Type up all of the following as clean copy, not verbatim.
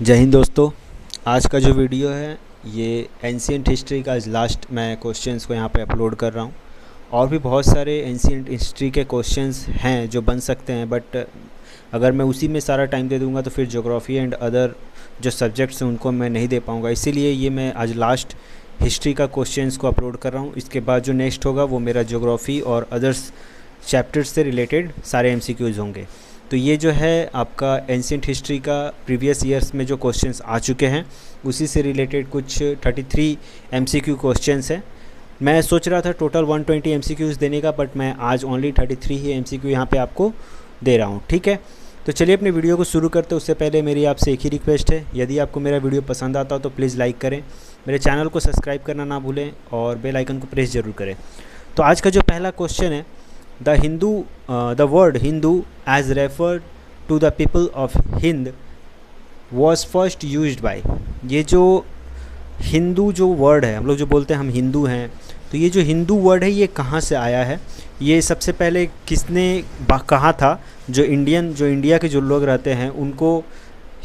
जय हिंद दोस्तों। आज का जो वीडियो है ये एंशिएंट हिस्ट्री का लास्ट मैं क्वेश्चंस को यहाँ पे अपलोड कर रहा हूँ। और भी बहुत सारे एंशिएंट हिस्ट्री के क्वेश्चंस हैं जो बन सकते हैं, बट अगर मैं उसी में सारा टाइम दे दूँगा तो फिर ज्योग्राफी एंड अदर जो सब्जेक्ट्स हैं उनको मैं नहीं दे पाऊँगा। इसीलिए ये मैं आज लास्ट हिस्ट्री का क्वेश्चंस को अपलोड कर रहा हूँ। इसके बाद जो नेक्स्ट होगा वो मेरा ज्योग्राफी और अदर्स चैप्टर्स से रिलेटेड सारे MCQs होंगे। तो ये जो है आपका एंशिएंट हिस्ट्री का प्रीवियस ईयर्स में जो क्वेश्चंस आ चुके हैं उसी से रिलेटेड कुछ 33 MCQ क्वेश्चंस हैं। मैं सोच रहा था टोटल 120 MCQs देने का, बट मैं आज ओनली 33 ही MCQ यहाँ पे आपको दे रहा हूँ। ठीक है, तो चलिए अपने वीडियो को शुरू करते हैं। उससे पहले मेरी आपसे एक ही रिक्वेस्ट है, यदि आपको मेरा वीडियो पसंद आता हो तो प्लीज़ लाइक करें, मेरे चैनल को सब्सक्राइब करना ना भूलें और बेल आइकन को प्रेस ज़रूर करें। तो आज का जो पहला क्वेश्चन है, the word Hindu as referred to the people of Hind was first used by। ये जो हिंदू जो वर्ड है, हम लोग जो बोलते हैं हम हिंदू हैं, तो ये जो हिंदू वर्ड है ये कहाँ से आया है, ये सबसे पहले किसने कहा था? जो इंडिया के जो लोग रहते हैं उनको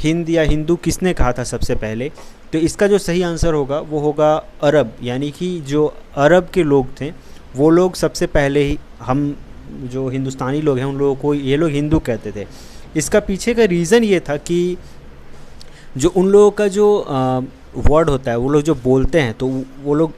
हिंद या हिंदू किसने कहा था सबसे पहले? तो इसका जो सही आंसर होगा वो होगा अरब, यानी कि जो अरब के लोग थे वो लोग सबसे पहले ही, हम जो हिंदुस्तानी लोग हैं उन लोगों को ये लोग हिंदू कहते थे। इसका पीछे का रीज़न ये था कि जो उन लोगों का जो वर्ड होता है, वो लोग जो बोलते हैं तो वो लोग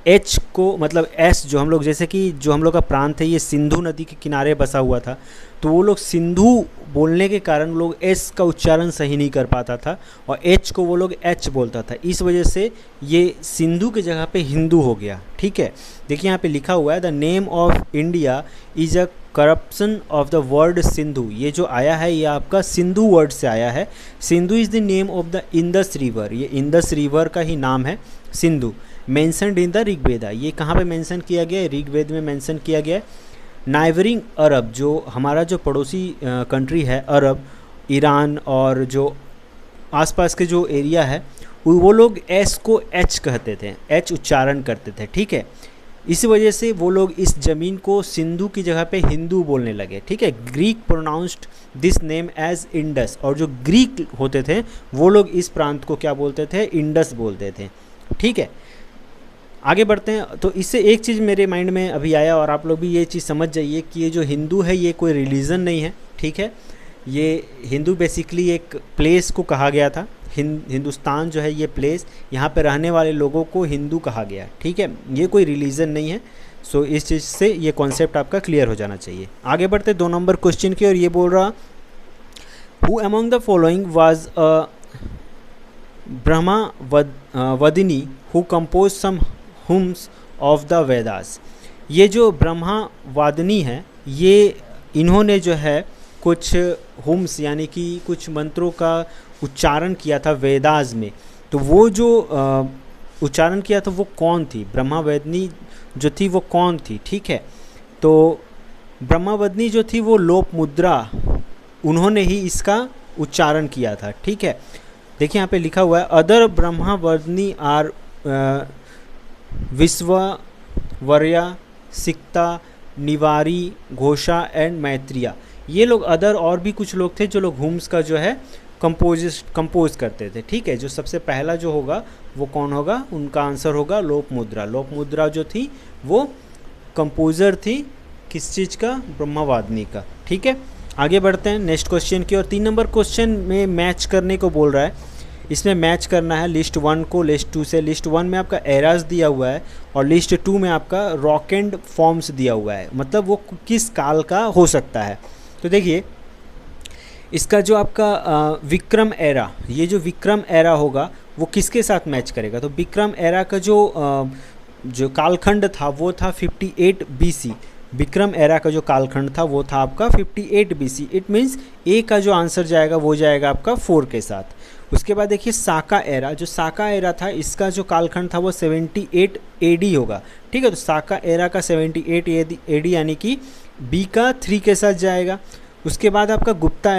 एच को, मतलब एस, जो हम लोग, जैसे कि जो हम लोग का प्रांत है ये सिंधु नदी के किनारे बसा हुआ था, तो वो लोग सिंधु बोलने के कारण लोग एस का उच्चारण सही नहीं कर पाता था और एच को वो लोग एच बोलता था। इस वजह से ये सिंधु की जगह पे हिंदू हो गया। ठीक है, देखिए यहाँ पे लिखा हुआ है the name of India is a corruption of the word Sindhu. ये जो आया है ये आपका सिंधु वर्ड से आया है। Sindhu is the name of the Indus river, ये इंदस रिवर का ही नाम है Sindhu. Mentioned in the Rigveda, ये कहाँ पे मेंशन किया गया है? ऋग्वेद में मेंशन किया गया है। नाइबरिंग अरब, जो हमारा जो पड़ोसी कंट्री है अरब, ईरान और जो आसपास के जो एरिया है, वो लोग एस को एच कहते थे, एच उच्चारण करते थे। ठीक है, इस वजह से वो लोग इस ज़मीन को सिंधु की जगह पे हिंदू बोलने लगे। ठीक है, Greek pronounced this name as Indus, और जो ग्रीक होते थे वो लोग इस प्रांत को क्या बोलते थे? इंडस बोलते थे। ठीक है, आगे बढ़ते हैं। तो इससे एक चीज़ मेरे माइंड में अभी आया, और आप लोग भी ये चीज़ समझ जाइए कि ये जो हिंदू है ये कोई रिलीजन नहीं है। ठीक है, ये हिंदू बेसिकली एक प्लेस को कहा गया था। हिंदुस्तान जो है ये प्लेस, यहाँ पे रहने वाले लोगों को हिंदू कहा गया। ठीक है, ये कोई रिलीजन नहीं है। सो इस चीज़ से ये कॉन्सेप्ट आपका क्लियर हो जाना चाहिए। आगे बढ़ते 2 नंबर क्वेश्चन की, और ये बोल रहा, who among the following was a brahmavadini who composed some hymns of the Vedas. ये जो ब्रह्मावादिनी है, ये इन्होंने जो है कुछ हुम्स यानी कि कुछ मंत्रों का उच्चारण किया था वेदास में। तो वो जो उच्चारण किया था वो कौन थी? ब्रह्मावदिनी जो थी वो कौन थी? ठीक है, तो ब्रह्मावदिनी जो थी वो लोप मुद्रा, उन्होंने ही इसका उच्चारण किया था। ठीक है, देखिए यहाँ पे लिखा हुआ है other brahmavadini are Vishvavara, Sikta, Nivari, Ghosha and Maitreyi. ये लोग अदर और भी कुछ लोग थे जो लोग हुम्स का जो है कंपोज करते थे। ठीक है, जो सबसे पहला जो होगा वो कौन होगा? उनका आंसर होगा लोप मुद्रा। लोप मुद्रा जो थी वो कंपोजर थी किस चीज़ का? ब्रह्मावादिनी का। ठीक है, आगे बढ़ते हैं नेक्स्ट क्वेश्चन की, और 3 नंबर क्वेश्चन में मैच करने को बोल रहा है। इसमें मैच करना है लिस्ट 1 को लिस्ट 2 से। लिस्ट 1 में आपका एराज दिया हुआ है और लिस्ट 2 में आपका रॉक एंड फॉर्म्स दिया हुआ है, मतलब वो किस काल का हो सकता है। तो देखिए इसका जो आपका विक्रम एरा, ये जो विक्रम एरा होगा वो किसके साथ मैच करेगा? तो विक्रम एरा का जो कालखंड था वो था 58 BC। विक्रम एरा का जो कालखंड था वो था आपका 58 BC। इट मीन्स ए का जो आंसर जाएगा वो जाएगा आपका 4 के साथ। उसके बाद देखिए साका एरा, जो साका एरा था इसका जो कालखंड था वो 78 AD होगा। ठीक है, तो साका एरा का 78 AD यानी कि बी का 3 के साथ जाएगा। उसके बाद आपका गुप्ता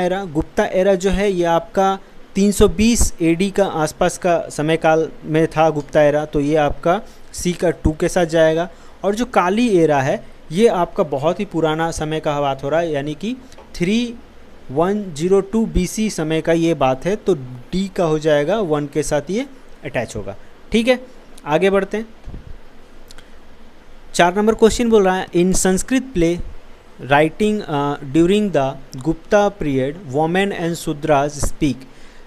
एरा जो है ये आपका 320 AD का आसपास का समय काल में था गुप्ता एरा, तो ये आपका सी का 2 के साथ जाएगा। और जो काली एरा है ये आपका बहुत ही पुराना समय का बात हो रहा है, यानी कि 3 102 BC समय का ये बात है, तो डी का हो जाएगा 1 के साथ ये अटैच होगा। ठीक है, आगे बढ़ते हैं। 4 नंबर क्वेश्चन बोल रहा है in Sanskrit play writing during the Gupta period women and Shudras speak,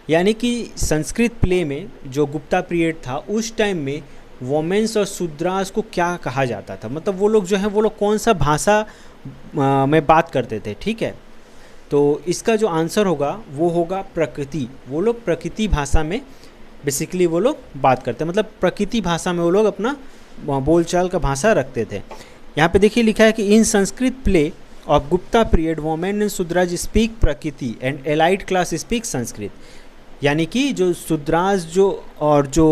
यानी कि संस्कृत प्ले में जो गुप्ता पीरियड था उस टाइम में वोमेन्स और शूद्रास को क्या कहा जाता था, मतलब वो लोग जो हैं वो लोग कौन सा भाषा में बात करते थे। ठीक है, तो इसका जो आंसर होगा वो होगा प्रकृति। वो लोग प्रकृति भाषा में बेसिकली वो लोग बात करते हैं, मतलब प्रकृति भाषा में वो लोग अपना बोलचाल का भाषा रखते थे। यहाँ पे देखिए लिखा है कि in Sanskrit play of Gupta period women and Shudras speak Prakriti and allied class speak Sanskrit, यानी कि जो शूद्रास जो और जो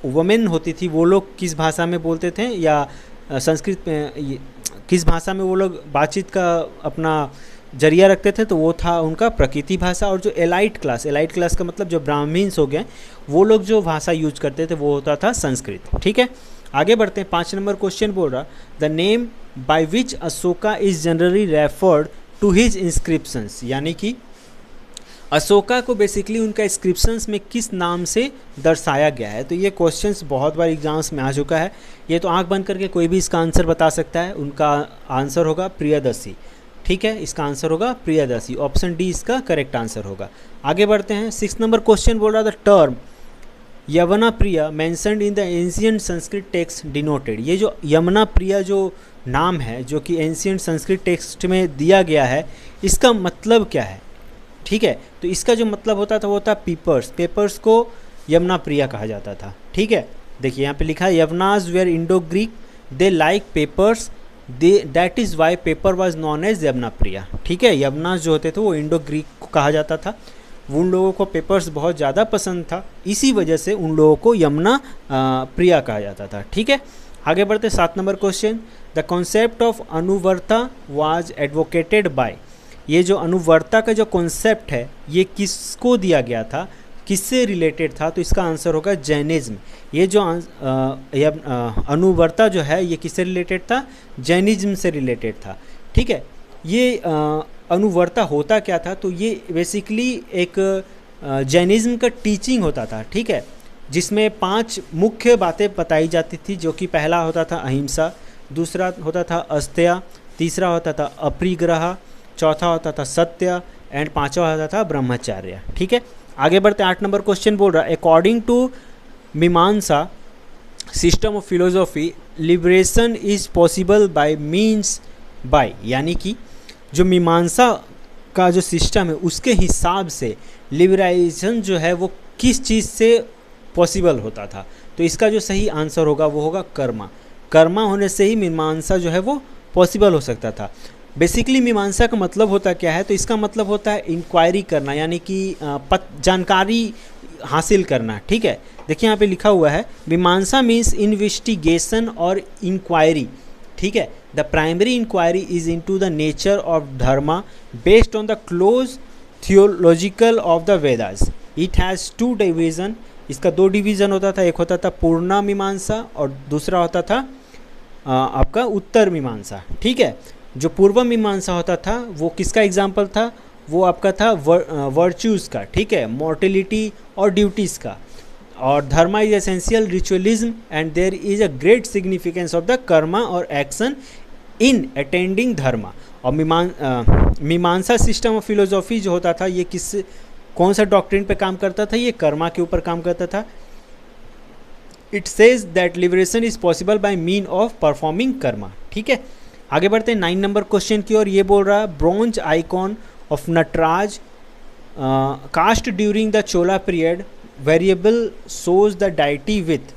वुमेन होती थी वो लोग किस भाषा में बोलते थे, या संस्कृत में किस भाषा में वो लोग बातचीत का अपना जरिया रखते थे, तो वो था उनका प्रकृति भाषा। और जो एलाइट क्लास का मतलब जो ब्राह्मण्स हो गए वो लोग जो भाषा यूज करते थे वो होता था संस्कृत। ठीक है, आगे बढ़ते हैं। 5 नंबर क्वेश्चन बोल रहा the name by which Ashoka is generally referred to his inscriptions, यानी कि अशोका को बेसिकली उनका इंस्क्रिप्शंस में किस नाम से दर्शाया गया है। तो ये क्वेश्चंस बहुत बार एग्जाम्स में आ चुका है, ये तो आंख बंद करके कोई भी इसका आंसर बता सकता है। उनका आंसर होगा प्रियदर्शी। ठीक है, इसका आंसर होगा प्रियदर्शी, ऑप्शन डी इसका करेक्ट आंसर होगा। आगे बढ़ते हैं। 6 नंबर क्वेश्चन बोल रहा था term Yavanapriya mentioned in the ancient Sanskrit text denoted, ये जो यमुना प्रिया जो नाम है जो कि एंशियंट संस्कृत टेक्स्ट में दिया गया है, इसका मतलब क्या है। ठीक है, तो इसका जो मतलब होता था वो था पेपर्स को यमुना प्रिया कहा जाता था। ठीक है, देखिए यहाँ पे लिखा है Yavanas were Indo Greek they like peppers that is why pepper was known as Yavanapriya. ठीक है, यवनाज जो होते थे वो इंडो ग्रीक को कहा जाता था, उन लोगों को पेपर्स बहुत ज़्यादा पसंद था, इसी वजह से उन लोगों को यमुना प्रिया कहा जाता था। ठीक है, आगे बढ़ते 7 number question the concept of Anuvarta was advocated by, ये जो अनुवर्ता का जो कॉन्सेप्ट है ये किसको दिया गया था, किससे रिलेटेड था, तो इसका आंसर होगा जैनिज्म। ये जो अनुवर्ता जो है ये किससे रिलेटेड था, जैनिज्म से रिलेटेड था। ठीक है, ये अनुवर्ता होता क्या था, तो ये बेसिकली एक जैनिज्म का टीचिंग होता था। ठीक है, जिसमें 5 मुख्य बातें बताई जाती थी, जो कि पहला होता था अहिंसा, दूसरा होता था अस्तेय, तीसरा होता था अपरिग्रह, चौथा होता था सत्य एंड 5वां होता था ब्रह्मचर्य। ठीक है, आगे बढ़ते 8 नंबर क्वेश्चन बोल रहा है अकॉर्डिंग टू मीमांसा system of philosophy liberation is possible by means by, यानी कि जो मीमांसा का जो सिस्टम है उसके हिसाब से लिबरेशन जो है वो किस चीज़ से पॉसिबल होता था, तो इसका जो सही आंसर होगा वो होगा कर्मा होने से ही मीमांसा जो है वो पॉसिबल हो सकता था। बेसिकली मीमांसा का मतलब होता क्या है, तो इसका मतलब होता है इंक्वायरी करना, यानी कि जानकारी हासिल करना। ठीक है, देखिए यहाँ पे लिखा हुआ है मीमांसा मीन्स इन्वेस्टिगेशन और इंक्वायरी। ठीक है, the primary inquiry is into the nature of dharma based on the close theological of the Vedas. It has 2 division, इसका 2 डिवीज़न होता था, एक होता था पूर्णा मीमांसा और दूसरा होता था आपका उत्तर मीमांसा। ठीक है, जो पूर्व मीमांसा होता था वो किसका एग्जाम्पल था, वो आपका था वर्च्यूज़ का। ठीक है, मॉर्टिलिटी और ड्यूटीज़ का। और dharma is essential ritualism and there is a great significance of the karma और एक्शन इन अटेंडिंग धर्मा। और मीमांसा सिस्टम ऑफ फिलोसॉफी जो होता था ये कौन सा डॉक्ट्रिन पे काम करता था, ये कर्मा के ऊपर काम करता था। It says that liberation is possible by mean of performing Karma. ठीक है, आगे बढ़ते हैं 9 नंबर क्वेश्चन की ओर। ये बोल रहा है bronze icon of Nataraja cast during the Chola period variable shows the deity with,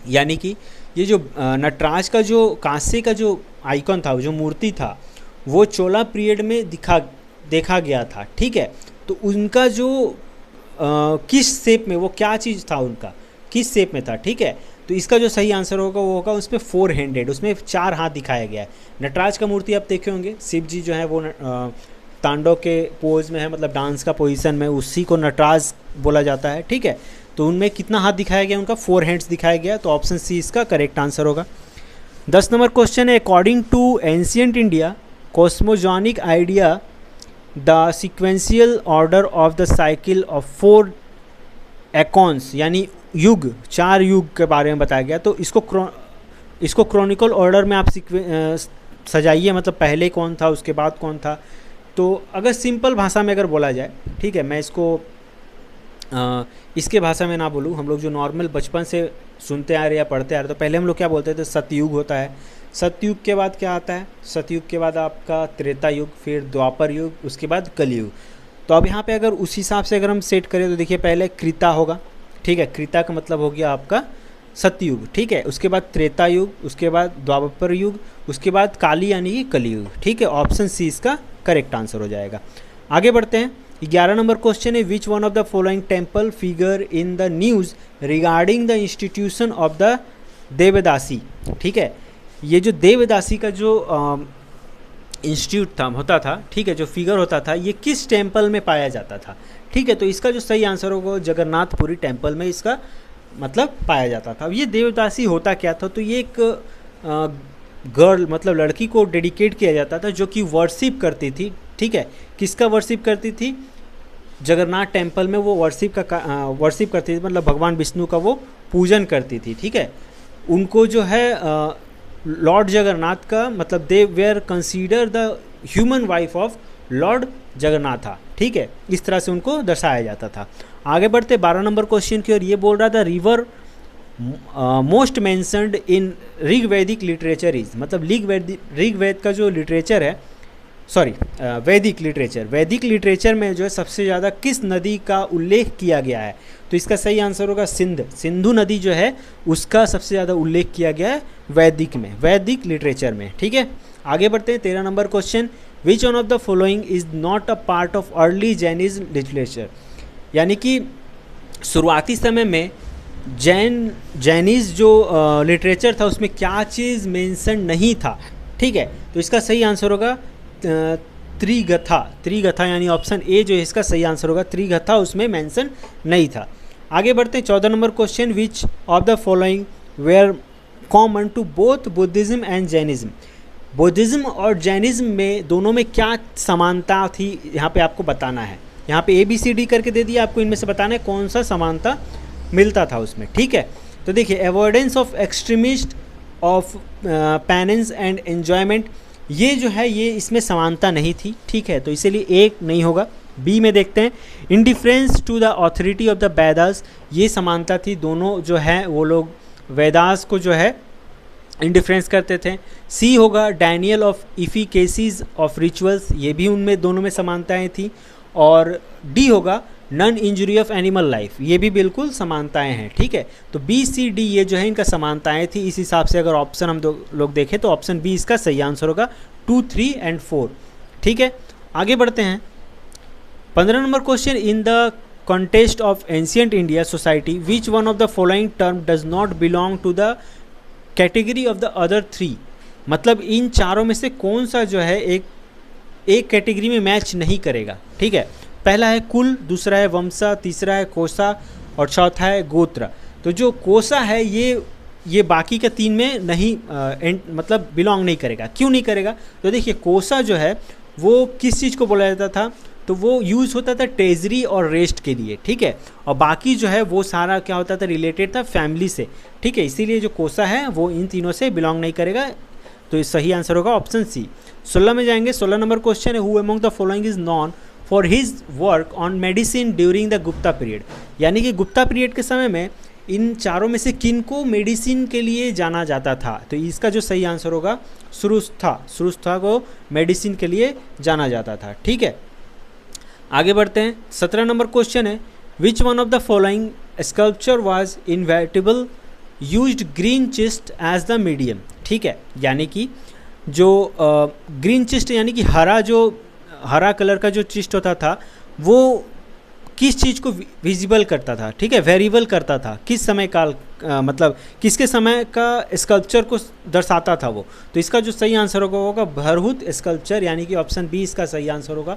यानी कि ये जो नटराज का जो कांसे का जो आइकॉन था, जो मूर्ति था, वो चोला पीरियड में देखा गया था। ठीक है, तो उनका जो किस शेप में, वो क्या चीज़ था उनका, किस शेप में था। ठीक है, तो इसका जो सही आंसर होगा वो होगा उसमें 4 हैंडेड, उसमें 4 हाथ दिखाया गया है। नटराज का मूर्ति आप देखे होंगे, शिव जी जो है वो तांडव के पोज में है, मतलब डांस का पोजीशन में, उसी को नटराज बोला जाता है। ठीक है, तो उनमें कितना हाथ दिखाया गया, उनका 4 हैंड्स दिखाया गया, तो ऑप्शन सी इसका करेक्ट आंसर होगा। 10 नंबर क्वेश्चन है according to ancient India cosmogonic idea the sequential order of the cycle of 4 aeons, यानी युग, 4 युग के बारे में बताया गया। तो इसको क्रॉनिकल ऑर्डर में आप सजाइए, मतलब पहले कौन था, उसके बाद कौन था। तो अगर सिंपल भाषा में अगर बोला जाए, ठीक है, मैं इसको इसके भाषा में ना बोलूँ, हम लोग जो नॉर्मल बचपन से सुनते आ रहे या पढ़ते आ रहे, तो पहले हम लोग क्या बोलते थे, सतयुग होता है। सतयुग के बाद क्या आता है, सतयुग के बाद आपका त्रेता युग, फिर द्वापर युग, उसके बाद कलयुग। तो अब यहाँ पे अगर उस हिसाब से अगर हम सेट करें तो देखिए पहले कृता होगा, ठीक है, कृता का मतलब हो गया आपका सतयुग, ठीक है, उसके बाद त्रेता युग, उसके बाद द्वापर युग, उसके बाद काली यानी कि कलयुग, ठीक है। ऑप्शन सी इसका करेक्ट आंसर हो जाएगा। आगे बढ़ते हैं। 11 नंबर क्वेश्चन है, which one of the following temple figure in the news regarding the institution of the devadasi, ठीक है। ये जो देवदासी का जो इंस्टीट्यूट होता था, ठीक है, जो फिगर होता था, ये किस टेम्पल में पाया जाता था, ठीक है। तो इसका जो सही आंसर होगा जगन्नाथपुरी टेम्पल में इसका मतलब पाया जाता था। ये देवदासी होता क्या था, तो ये एक गर्ल मतलब लड़की को डेडिकेट किया जाता था जो कि वर्शिप करती थी, ठीक है। किसका वर्शिप करती थी, जगन्नाथ टेम्पल में वो वर्शिप करती थी, मतलब भगवान विष्णु का वो पूजन करती थी, ठीक है। उनको जो है लॉर्ड जगन्नाथ का मतलब they were consider the human wife of lord Jagannatha, ठीक है, इस तरह से उनको दर्शाया जाता था। आगे बढ़ते 12 नंबर क्वेश्चन की ओर। ये बोल रहा था river most mentioned in Rigvedic literature is, मतलब ऋग्वेद का जो लिटरेचर है, सॉरी वैदिक लिटरेचर में जो है सबसे ज़्यादा किस नदी का उल्लेख किया गया है, तो इसका सही आंसर होगा सिंधु नदी जो है उसका सबसे ज़्यादा उल्लेख किया गया है वैदिक लिटरेचर में, ठीक है। आगे बढ़ते हैं 13 number question, which one of the following is not a part of early Jainism literature, यानी कि शुरुआती समय में जैनिज़ जो लिटरेचर था उसमें क्या चीज़ मेंशन नहीं था, ठीक है। तो इसका सही आंसर होगा त्रिगथा यानी ऑप्शन ए जो है इसका सही आंसर होगा, त्रिगथा उसमें मेंशन नहीं था। आगे बढ़ते हैं 14 number question, which of the following were common to both Buddhism and Jainism, Buddhism और जैनिज्म में दोनों में क्या समानता थी, यहाँ पे आपको बताना है। यहाँ पे ABCD करके दे दिया, आपको इनमें से बताना है कौन सा समानता मिलता था उसमें, ठीक है। तो देखिए avoidance of extremist of penance and enjoyment, ये जो है ये इसमें समानता नहीं थी, ठीक है, तो इसीलिए एक नहीं होगा। बी में देखते हैं indifference to the authority of the Vedas, ये समानता थी, दोनों जो है वो लोग वेदास को जो है इंडिफरेंस करते थे। सी होगा डैनियल ऑफ इफिकेसीज ऑफ रिचुअल्स, ये भी उनमें दोनों में समानताएं थी। और डी होगा non injury of animal life, ये भी बिल्कुल समानताएं हैं, ठीक है। तो BCD ये जो है इनका समानताएं थी। इस हिसाब से अगर ऑप्शन हम लोग देखें तो ऑप्शन बी इसका सही आंसर होगा 2, 3 एंड 4, ठीक है। आगे बढ़ते हैं 15 number question, in the contest of ancient India society which one of the following term does not belong to the category of the other 3, मतलब इन चारों में से कौन सा जो है एक कैटेगरी में मैच नहीं करेगा, ठीक है। पहला है कुल, दूसरा है वंशा, तीसरा है कोसा और चौथा है गोत्र। तो जो कोसा है ये बाकी के 3 में नहीं मतलब बिलोंग नहीं करेगा। क्यों नहीं करेगा, तो देखिए कोसा जो है वो किस चीज़ को बोला जाता था, तो वो यूज़ होता था ट्रेजरी और रेस्ट के लिए, ठीक है। और बाकी जो है वो सारा क्या होता था, रिलेटेड था फैमिली से, ठीक है। इसीलिए जो कोसा है वो इन तीनों से बिलोंग नहीं करेगा, तो ये सही आंसर होगा ऑप्शन सी। 16 में जाएंगे। 16 नंबर क्वेश्चन है, who among the following is non for his work on medicine during the Gupta period, यानी कि गुप्ता पीरियड के समय में इन चारों में से किन को मेडिसिन के लिए जाना जाता था, तो इसका जो सही आंसर होगा सुरुस्था को मेडिसिन के लिए जाना जाता था, ठीक है। आगे बढ़ते हैं 17 नंबर क्वेश्चन है, which one of the following sculpture was inevitable used green schist as the medium, ठीक है। यानी कि जो ग्रीन चिस्ट यानी कि हरा कलर का जो चिस्ट होता था वो किस चीज़ को विजिबल करता था, ठीक है, वेरिएबल करता था, किस समय काल मतलब किसके समय का स्कल्पचर को दर्शाता था वो। तो इसका जो सही आंसर होगा भरहुत स्कल्पचर, यानी कि ऑप्शन बी इसका सही आंसर होगा।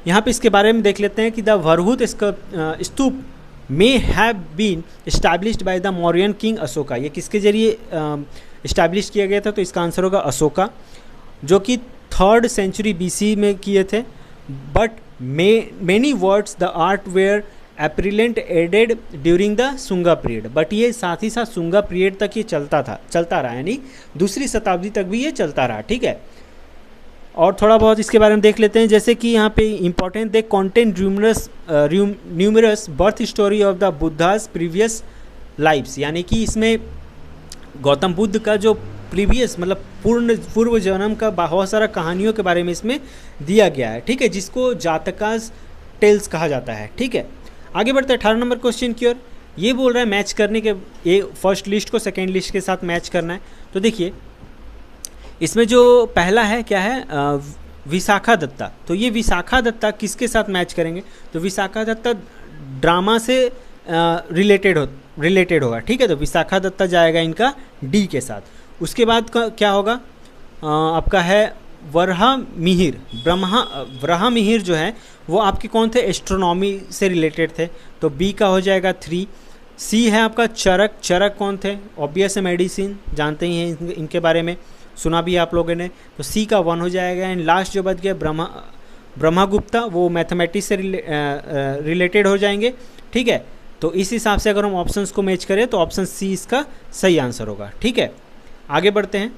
यहाँ पे इसके बारे में देख लेते हैं कि the Bharhut stupa may have been established by the Mauryan king Ashoka, ये किसके जरिए इस्टेब्लिश किया गया था, तो इसका आंसर होगा अशोका, जो कि 3rd सेंचुरी BC में किए थे। But many words the art were apparent added during the Sunga period. But ये साथ ही साथ सुंगा पीरियड तक ये चलता रहा, यानी दूसरी शताब्दी तक भी ये चलता रहा। ठीक है, और थोड़ा बहुत इसके बारे में देख लेते हैं। जैसे कि यहाँ पे इंपॉर्टेंट देख, content numerous birth story of the Buddha's previous lifes, यानी कि इसमें गौतम बुद्ध का जो प्रीवियस मतलब पूर्व जन्म का बहुत सारा कहानियों के बारे में इसमें दिया गया है। ठीक है, जिसको जातकास टेल्स कहा जाता है। ठीक है, आगे बढ़ते हैं 18 नंबर क्वेश्चन की ओर। ये बोल रहा है मैच करने के, ये फर्स्ट लिस्ट को सेकेंड लिस्ट के साथ मैच करना है। तो देखिए इसमें जो पहला है क्या है, विशाखा दत्ता। तो ये विशाखा दत्ता किसके साथ मैच करेंगे, तो विशाखा दत्ता ड्रामा से रिलेटेड होगा। ठीक है, तो विशाखा दत्ता जाएगा इनका डी के साथ। उसके बाद क्या होगा, आपका है वराह मिहिर जो है वो आपके कौन थे, एस्ट्रोनॉमी से रिलेटेड थे, तो बी का हो जाएगा 3। सी है आपका चरक कौन थे, ऑब्वियस है मेडिसिन, जानते ही हैं इनके बारे में, सुना भी आप लोगों ने, तो सी का 1 हो जाएगा। एंड लास्ट जो बच गया ब्रह्मगुप्ता, वो मैथमेटिक्स से रिलेटेड हो जाएंगे। ठीक है, तो इस हिसाब से अगर हम ऑप्शंस को मैच करें तो ऑप्शन सी इसका सही आंसर होगा। ठीक है, आगे बढ़ते हैं।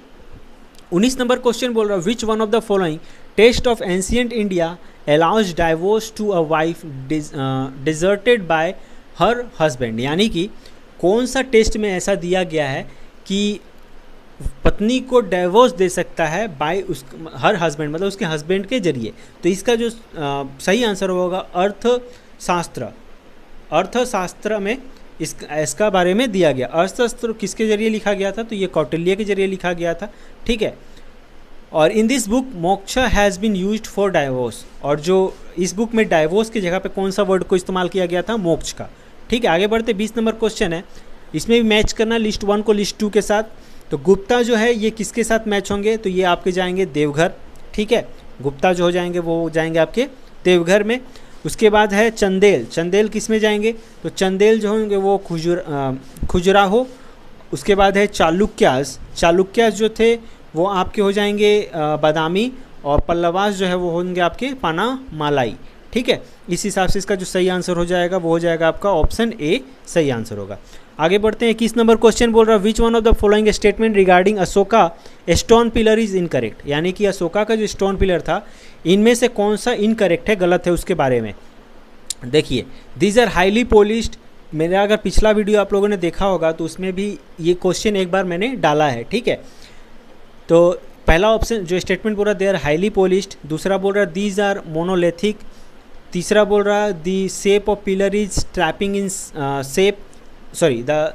19 नंबर क्वेश्चन बोल रहा है, which one of the following test of ancient India allows divorce to a wife deserted by her husband, यानी कि कौन सा टेस्ट में ऐसा दिया गया है कि पत्नी को डाइवोर्स दे सकता है बाय हर हस्बैंड, मतलब उसके हस्बैंड के जरिए। तो इसका जो सही आंसर होगा अर्थशास्त्र में इसका बारे में दिया गया। अर्थशास्त्र किसके जरिए लिखा गया था, तो ये कौटिल्य के जरिए लिखा गया था। ठीक है, और in this book moksha has been used for divorce, और जो इस बुक में डाइवोर्स की जगह पे कौन सा वर्ड को इस्तेमाल किया गया था, मोक्ष का। ठीक है, आगे बढ़ते 20 नंबर क्वेश्चन है, इसमें भी मैच करना लिस्ट 1 को लिस्ट 2 के साथ। तो गुप्ता जो है ये किसके साथ मैच होंगे, तो ये आपके जाएंगे देवघर। ठीक है, गुप्ता जो हो जाएंगे वो जाएंगे आपके देवघर में। उसके बाद है चंदेल किस में जाएंगे, तो चंदेल जो होंगे वो खजुराहो। उसके बाद है चालुक्यास जो थे वो आपके हो जाएंगे बादामी, और पल्लवास जो है वो होंगे आपके पानामालाई। ठीक है, इस हिसाब से इसका जो सही आंसर हो जाएगा वो हो जाएगा आपका ऑप्शन ए सही आंसर होगा। आगे बढ़ते हैं। 21 नंबर क्वेश्चन बोल रहा है, which one of the following statement regarding Ashoka stone pillar is incorrect, यानी कि अशोका का जो स्टोन पिलर था इनमें से कौन सा इनकरेक्ट है, गलत है, उसके बारे में देखिए। दीज आर हाईली पॉलिश्ड, मेरा अगर पिछला वीडियो आप लोगों ने देखा होगा तो उसमें भी ये क्वेश्चन एक बार मैंने डाला है। ठीक है, तो पहला ऑप्शन जो स्टेटमेंट बोल रहा है दे आर हाईली पॉलिश्ड, दूसरा बोल रहा है दीज आर मोनोलिथिक, तीसरा बोल रहा है the shape of pillar is trapping in the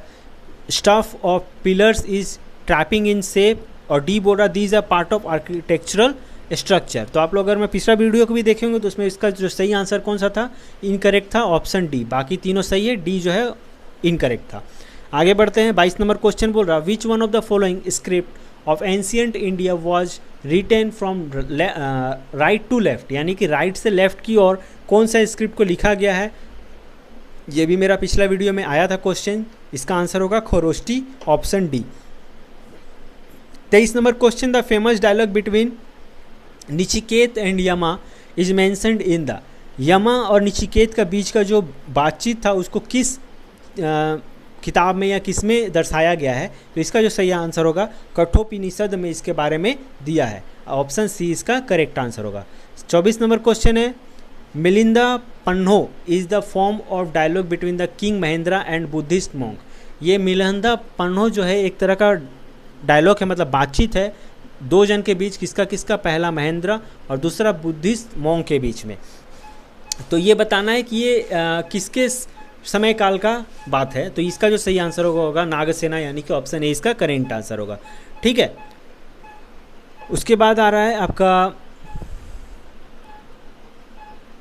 stuff of pillars is trapping in shape, और डी बोल रहा है these are part of architectural structure. तो आप लोग अगर मैं पिछला वीडियो को भी देखेंगे तो उसमें इसका जो सही आंसर कौन सा था, इनकरेक्ट था ऑप्शन डी, बाकी तीनों सही है, डी जो है इनकरेक्ट था। आगे बढ़ते हैं। 22 नंबर क्वेश्चन बोल रहा है, which one of the following script of ancient India was written from right to left, यानी कि राइट से लेफ्ट की ओर कौन सा स्क्रिप्ट को लिखा गया है। ये भी मेरा पिछला वीडियो में आया था क्वेश्चन, इसका आंसर होगा Kharosthi, option D. 23 number question, the famous dialogue between Nachiketa and Yama is mentioned in the, Yama और निचिकेत का बीच का जो बातचीत था उसको किस किताब में या किस में दर्शाया गया है, तो इसका जो सही आंसर होगा कठोपनिषद में इसके बारे में दिया है, ऑप्शन सी इसका करेक्ट आंसर होगा। 24 नंबर क्वेश्चन है, Milinda Panha is the form of dialogue between the king Mahendra and Buddhist monk. ये मिलिंदा पन्हो जो है एक तरह का डायलॉग है, मतलब बातचीत है दो जन के बीच, किसका, पहला महेंद्र और दूसरा बुद्धिस्ट मॉन्क के बीच में। तो ये बताना है कि ये किसके समय काल का बात है, तो इसका जो सही आंसर होगा नागसेना, यानी कि ऑप्शन ए इसका करेक्ट आंसर होगा। ठीक है, उसके बाद आ रहा है आपका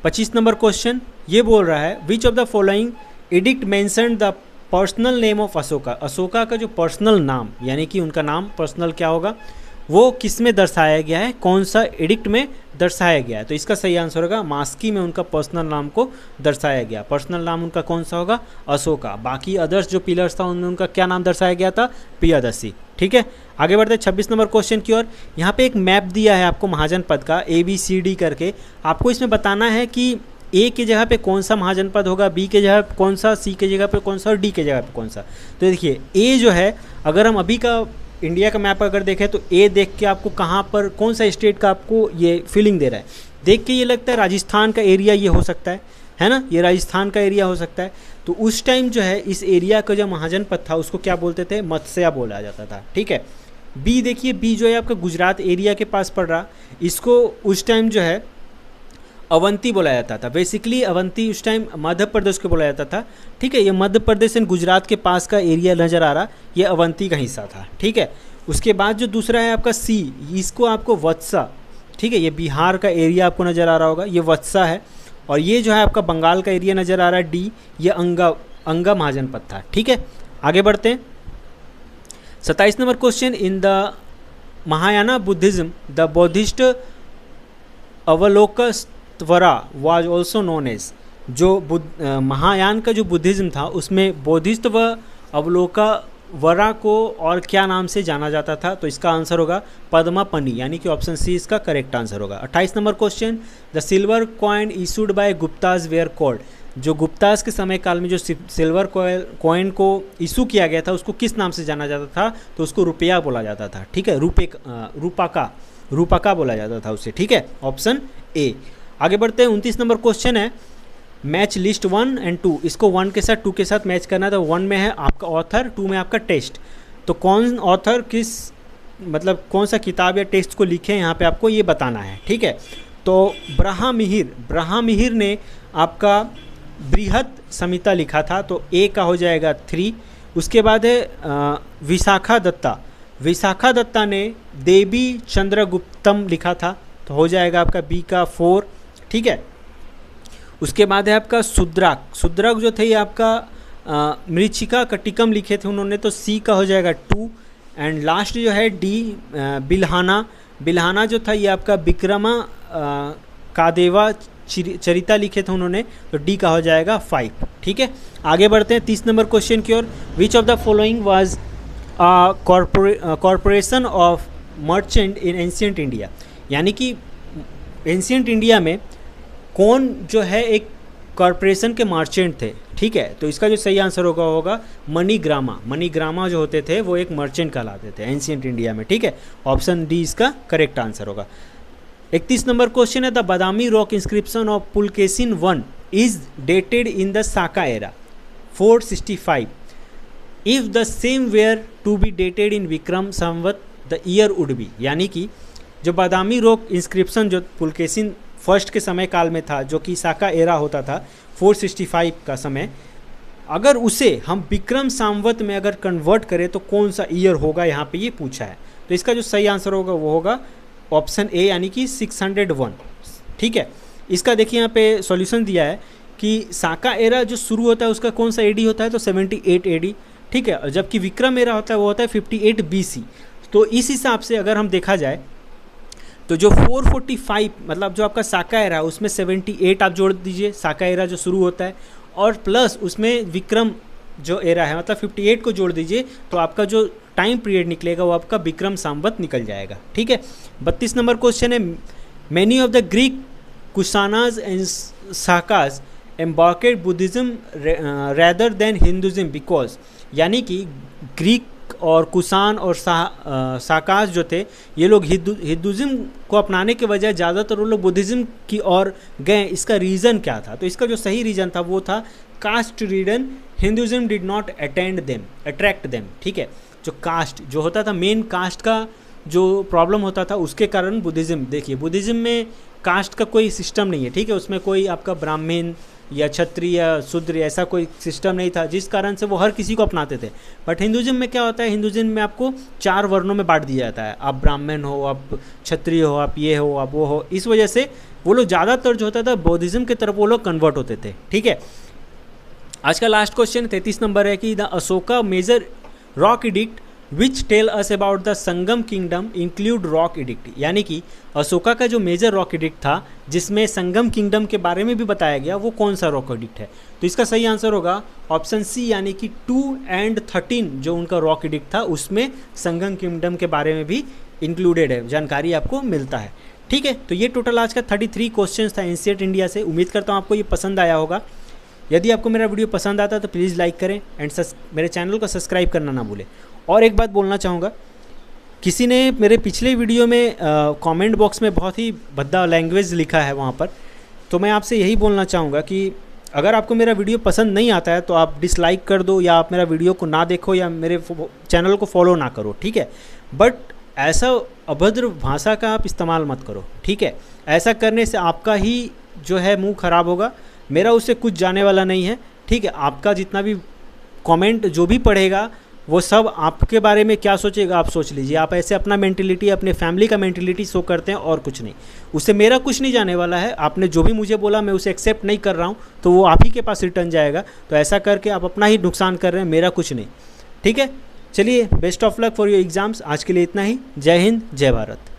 25 नंबर क्वेश्चन, ये बोल रहा है विच of the following addict mentioned the personal name of Ashoka. Ashoka का जो पर्सनल नाम, यानी कि उनका नाम पर्सनल क्या होगा, वो किस में दर्शाया गया है, कौन सा एडिक्ट में दर्शाया गया है? तो इसका सही आंसर होगा मास्की में उनका पर्सनल नाम को दर्शाया गया। पर्सनल नाम उनका कौन सा होगा? अशोका। बाकी अदर्स जो पिलर्स था उनमें उनका क्या नाम दर्शाया गया था? पियादसी। ठीक है, आगे बढ़ते हैं 26 नंबर क्वेश्चन की ओर। यहाँ पे एक मैप दिया है आपको महाजनपद का ABCD करके। आपको इसमें बताना है कि ए की जगह पे कौन सा महाजनपद होगा, बी के जगह पे कौन सा, सी के जगह पे कौन सा और डी के जगह पे कौन सा। तो देखिए ए जो है, अगर हम अभी का इंडिया का मैप अगर देखें तो ए देख के आपको कहाँ पर कौन सा स्टेट का आपको ये फीलिंग दे रहा है, देख के ये लगता है राजस्थान का एरिया ये हो सकता है ना, ये राजस्थान का एरिया हो सकता है। तो उस टाइम जो है इस एरिया का जो महाजनपद था उसको क्या बोलते थे? मत्स्या बोला जाता था। ठीक है, बी देखिए, बी जो है आपका गुजरात एरिया के पास पड़ रहा, इसको उस टाइम जो है अवंती बोला जाता था। बेसिकली अवंती उस टाइम मध्य प्रदेश को बोला जाता था। ठीक है, ये मध्य प्रदेश एंड गुजरात के पास का एरिया नज़र आ रहा, ये अवंती का हिस्सा था। ठीक है, उसके बाद जो दूसरा है आपका सी, इसको आपको वत्सा, ठीक है, ये बिहार का एरिया आपको नज़र आ रहा होगा, ये वत्सा है। और ये जो है आपका बंगाल का एरिया नज़र आ रहा है डी, ये अंगा महाजनपद था। ठीक है, आगे बढ़ते हैं 27 number question. In the Mahayana Buddhism the Buddhist Avalokiteshvara was also known as, जो महायान का जो बुद्धिज्म था उसमें बौद्धिस्ट व अवलोकनवरा को और क्या नाम से जाना जाता था? तो इसका आंसर होगा पद्मापनी, यानी कि ऑप्शन सी इसका करेक्ट आंसर होगा। 28 number question. The silver coin issued by Gupta's where called, जो गुप्ताज के समय काल में जो सिल्वर कॉइन को इशू किया गया था उसको किस नाम से जाना जाता था? तो उसको रुपया बोला जाता था। ठीक है, रूपका बोला जाता था उसे। ठीक है, ऑप्शन ए। आगे बढ़ते हैं 29 नंबर क्वेश्चन है, मैच लिस्ट 1 एंड 2, इसको 1 के साथ 2 के साथ मैच करना है। तो 1 में है आपका ऑथर, 2 में आपका टेस्ट। तो कौन ऑथर किस मतलब कौन सा किताब या टेक्स्ट को लिखे यहाँ पे आपको ये बताना है। ठीक है, तो ब्रह्ममिहिर ने आपका बृहत संहिता लिखा था, तो ए का हो जाएगा 3। उसके बाद है विशाखा दत्ता ने देवी चंद्रगुप्तम लिखा था, तो हो जाएगा आपका बी का 4। ठीक है, उसके बाद है आपका सुद्राक जो थे ये आपका मृच्छिका कटिकम लिखे थे उन्होंने, तो सी का हो जाएगा 2। एंड लास्ट जो है डी बिल्हाना जो था ये आपका विक्रमा कादेवा चरिता लिखे थे उन्होंने, तो डी का हो जाएगा 5। ठीक है, आगे बढ़ते हैं 30 नंबर क्वेश्चन की ओर। Which of the following was corporation of merchant in ancient India, यानी कि एंशिएंट इंडिया में कौन जो है एक कॉरपोरेशन के मर्चेंट थे। ठीक है, तो इसका जो सही आंसर होगा मनीग्रामा जो होते थे वो एक मर्चेंट कहलाते थे एंशिएंट इंडिया में। ठीक है, ऑप्शन डी इसका करेक्ट आंसर होगा। 31 नंबर क्वेश्चन है, the Badami rock inscription of Pulakeshin 1 is dated in the Saka era 465। If the same were to be dated in Vikram Samvat the year would be, यानी कि जो बादामी रॉक इंस्क्रिप्शन जो पुलकेशिन फर्स्ट के समय काल में था, जो कि साका एरा होता था 465 का समय, अगर उसे हम विक्रम संवत में अगर कन्वर्ट करें तो कौन सा ईयर होगा, यहाँ पे ये पूछा है। तो इसका जो सही आंसर होगा वो होगा ऑप्शन ए, यानी कि 601। ठीक है, इसका देखिए यहाँ पे सॉल्यूशन दिया है कि साका एरा जो शुरू होता है उसका कौन सा एडी होता है, तो 78 एडी। ठीक है, जबकि विक्रम एरा होता है वो होता है 58 BC। तो इस हिसाब से अगर हम देखा जाए तो जो 445 मतलब जो आपका साका एरा है उसमें 78 आप जोड़ दीजिए, साका एरा जो शुरू होता है, और प्लस उसमें विक्रम जो एरा है मतलब 58 को जोड़ दीजिए, तो आपका जो टाइम पीरियड निकलेगा वो आपका विक्रम संवत निकल जाएगा। ठीक है, 32 नंबर क्वेश्चन है, many of the Greek Kushanas and Sakas embarked Buddhism rather than Hinduism because, यानी कि ग्रीक और कुषाण और साकाज जो थे ये लोग हिंदुज़म को अपनाने के बजाय ज़्यादातर वो लोग बुद्धिज़्म की ओर गए। इसका रीज़न क्या था? तो इसका जो सही रीज़न था वो था caste reason, Hinduism did not attract them. ठीक है, जो कास्ट जो होता था, मेन कास्ट का जो प्रॉब्लम होता था उसके कारण बुद्धिज़्म, देखिए बुद्धिज़्म में कास्ट का कोई सिस्टम नहीं है। ठीक है, उसमें कोई आपका ब्राह्मण या क्षत्रिय या शूद्र ऐसा कोई सिस्टम नहीं था, जिस कारण से वो हर किसी को अपनाते थे। बट हिंदुज़म में क्या होता है, हिंदुज़म में आपको 4 वर्णों में बांट दिया जाता है, आप ब्राह्मण हो, आप क्षत्रिय हो, आप ये हो, आप वो हो। इस वजह से वो लोग ज़्यादातर जो होता था बौद्धिज़्म की तरफ वो लोग कन्वर्ट होते थे। ठीक है, आज का लास्ट क्वेश्चन 33 नंबर है कि the Ashoka major rock edict which tell us about the Sangam kingdom include rock edict, यानी कि अशोका का जो मेजर रॉक एडिक्ट था जिसमें संगम किंगडम के बारे में भी बताया गया, वो कौन सा रॉक एडिक्ट है? तो इसका सही आंसर होगा ऑप्शन सी, यानी कि 2 and 13 जो उनका रॉक एडिक्ट था उसमें संगम किंगडम के बारे में भी इंक्लूडेड है, जानकारी आपको मिलता है। ठीक है, तो ये टोटल आज का 33 क्वेश्चंस था एंशिएंट इंडिया से। उम्मीद करता हूँ आपको ये पसंद आया होगा। यदि आपको मेरा वीडियो पसंद आता है तो प्लीज़ लाइक करें एंड मेरे चैनल को सब्सक्राइब करना ना भूलें। और एक बात बोलना चाहूँगा, किसी ने मेरे पिछले वीडियो में कमेंट बॉक्स में बहुत ही भद्दा लैंग्वेज लिखा है वहाँ पर, तो मैं आपसे यही बोलना चाहूँगा कि अगर आपको मेरा वीडियो पसंद नहीं आता है तो आप डिसलाइक कर दो, या आप मेरा वीडियो को ना देखो, या मेरे चैनल को फॉलो ना करो, ठीक है। बट ऐसा अभद्र भाषा का आप इस्तेमाल मत करो, ठीक है। ऐसा करने से आपका ही जो है मुंह खराब होगा, मेरा उससे कुछ जाने वाला नहीं है, ठीक है। आपका जितना भी कमेंट जो भी पढ़ेगा वो सब आपके बारे में क्या सोचेगा आप सोच लीजिए। आप ऐसे अपना मेंटेलिटी, अपने फैमिली का मेंटेलिटी शो करते हैं और कुछ नहीं, उससे मेरा कुछ नहीं जाने वाला है। आपने जो भी मुझे बोला मैं उसे एक्सेप्ट नहीं कर रहा हूँ, तो वो आप ही के पास रिटर्न जाएगा। तो ऐसा करके आप अपना ही नुकसान कर रहे हैं, मेरा कुछ नहीं, ठीक है। चलिए, best of luck for your exams. आज के लिए इतना ही। जय हिंद, जय भारत।